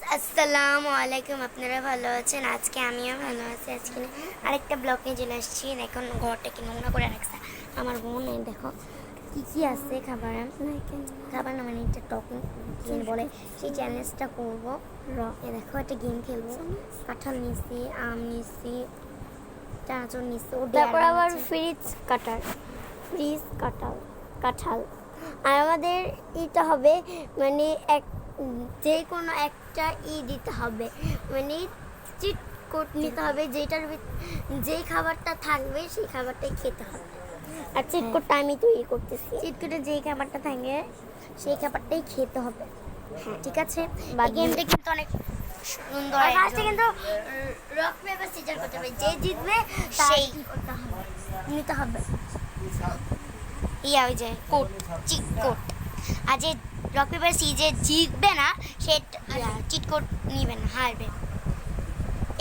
আসসালামু আলাইকুম। আপনারা ভালো আছেন? আজকে আমিও ভালো আছি। আজকে আরেকটা ব্লগ নিয়ে চলে আসছি। এখন ঘরটাকে নোংরা করে রাখছে আমার বোন। দেখো কি কি আছে খাবার খাবার না, মানে একটা টকিং গেম বলে, সেই চ্যালেঞ্জটা করবো। দেখো একটা গেম খেলবো। কাঁঠাল নিচ্ছি, আম নিচ্ছি, চানাচুর নিচ্ছি, তারপর আবার ফ্রিজ কাঁঠাল। আর আমাদের এটা হবে মানে যে কোনো একটা দিতে হবে, মানে চিট কোড নিতে হবে, যেই খাবারটা থাকবে সেই খাবারটাই খেতে হবে। আর চিট কোডটা আমি তৈরি করতেছি। চিট কোডে যেই খাবারটা থাকবে সেই খাবারটাই খেতে হবে। হ্যাঁ, ঠিক আছে। গেমটা কিন্তু অনেক সুন্দর। ফার্স্টে কিন্তু রক পেপার সিজার করতে হবে, যে জিতবে সেই নিতে হবে। ওই যে কোড, চিট কোড। আর যে রক পেপার সিজে জিতবে না সে চিট কোড নিবে না, হারবে।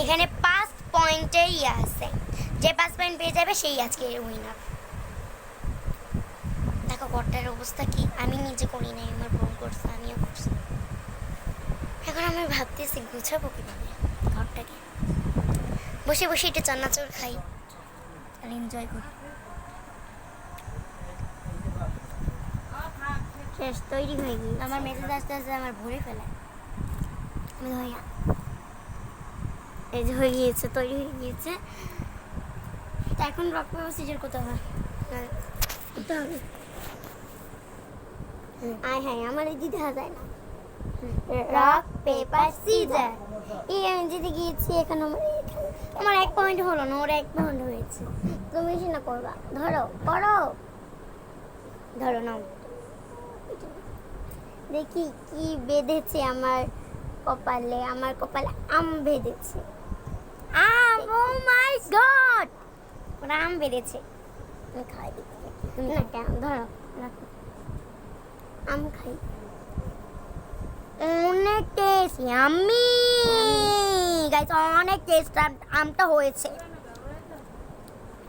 এখানে 5 পয়েন্টের আছে, যে 5 পয়েন্ট পেয়ে যাবে সেই আজকে উইনার। দেখো ঘরটার অবস্থা কি, আমি নিজে করি নাই, আমার বোন করছে, আমিও করছি। এখন আমি ভাবতেছি গুছাবো কিভাবে ঘরটাকে। বসে বসে একটু চানাচুর খাই আর এনজয় করি। শেষ, তৈরি হয়ে গিয়ে আমার মেসেজ আস্তে আস্তে আমার ভরে ফেলে। আমি ধরি এই যে হয়ে গিয়েছে, তৈরি হয়ে গিয়েছে। তা এখন রক পেপার সিজার করতে হবে। আয় হ্যাঁ, আমার এই দিতে যায় না। Rock paper scissor. আমি জিতে গিয়েছি। এখন আমার 1 পয়েন্ট হলো না, ওর 1 পয়েন্ট হয়েছে। তুমি না করবা, করো নাও। দেখি কি বেঁধেছে আমার কপালে আম বেঁধেছে। আম, ও মাই গড, ওর আম বেড়েছে। আমি খাই তুমি না কেন, ধরো রাখো, আম খাই। অনেক টেস্ট, ইয়াম্মি গাইস, অনেক টেস্ট আমটা হয়েছে।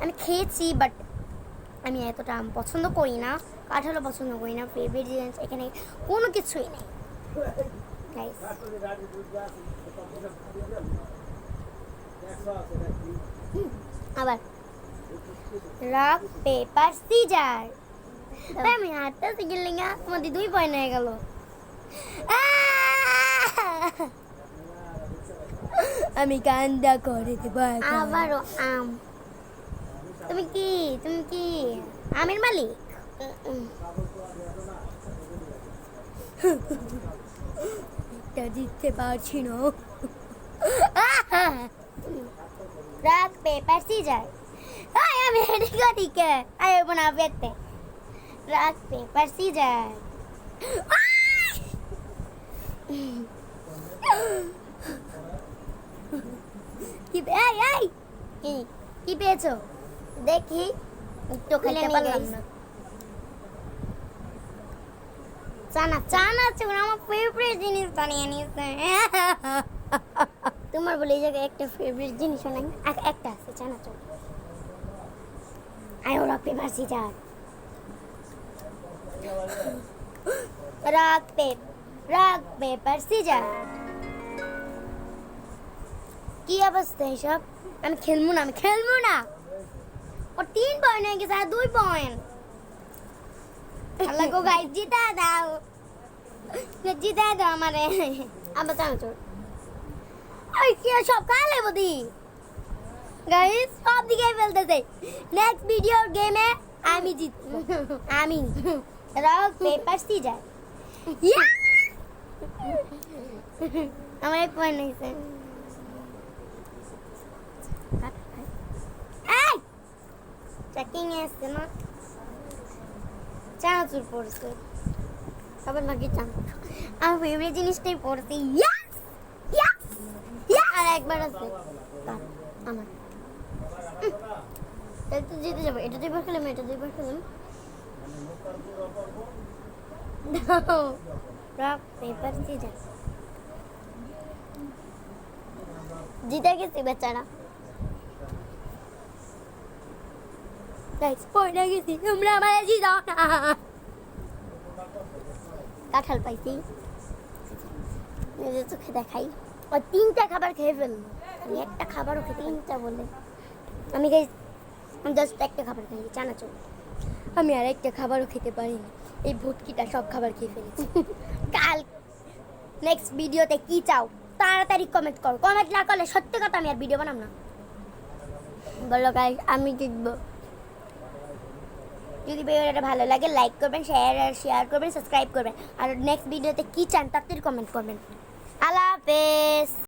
আমি খেয়েছি, বাট আমি এতটা আম পছন্দ করি না, কাঁঠালও পছন্দ করি না। ফেভারিট জিনিস এখানে কোনো কিছুই নেই গাইস। আবার রক পেপার সিজার। আমি হাতটা শিখে লেঙ্গা, তোমাদের 2 পয়েন্ট হয়ে গেল। আমি কান্দা করে দেবো। আবারও আম। তুমি কি আমের মালিক? এটা জিততে পারছি না। Rock paper scissor. আমি হেডিকা দিকে আয় বনা বেতে। Rock paper scissor. কি পেয়েছো দেখি একটু খেতে পারলাম না। চানাচুর আমার ফেভারিট জিনিস বানিয়ে নিয়েছে। তোমার বলে এই জায়গায় একটা ফেভারিট জিনিস নাই? একটা আছে চানাচুর। আয় rock paper caesar. Rock paper scissor. কি অবস্থা এসব? আমি খেলবো না। ও 3 পয়েন্ট হয়ে গেছে, আর 2 পয়েন্ট। আল্লাহ গো গাইস, জিতা দাও আমারে। আবার চানাচুর। ওই কি সব কালে বদি গাইস, সব দিকে ফেলতেছে। নেক্সট ভিডিও গেমে আমি জিতবো। আমি রক পেপার সিজার। আমার 1 পয়েন্ট হয়েছে। চেকিং এসছে না, চানাচুর পড়ছে। আবার নাকি আমার ফেভারিট জিনিসটাই পড়ছে। আর একবার আছে আমার। তাহলে তো জিতে যাবো। এটা 2বার খেলাম, এটা 2বার খেলাম। Rock paper caesar. জিতে গেছি বেচারা। গাইস পড়ে গেছি, তোমরা আমারে জিতাও না। কাঁঠাল পাইছি। নিজের চোখে দেখাই। আর 3টা খাবার খেয়ে ফেললো, আমি একটা খাবারও খেতে পারি না। 3টা বলে আমি খাই জাস্ট একটা খাবার খাই, চানাচুর। আমি আর একটা খাবারও খেতে পারি না, এই ভুটকিটা সব খাবার খেয়ে ফেলেছি। কাল নেক্সট ভিডিওতে কি চাও তাড়াতাড়ি কমেন্ট করো, কমেন্ট না করলে সত্যি কথা আমি আর ভিডিও বানাম না। বলো গাইস, আমি জিতবো। যদি ভিডিওটা ভালো লাগে লাইক করবেন, শেয়ার করবেন, সাবস্ক্রাইব করবেন, আর নেক্সট ভিডিওতে কি চান তাড়াতাড়ি কমেন্ট করবেন। আল্লাহ হাফেজ।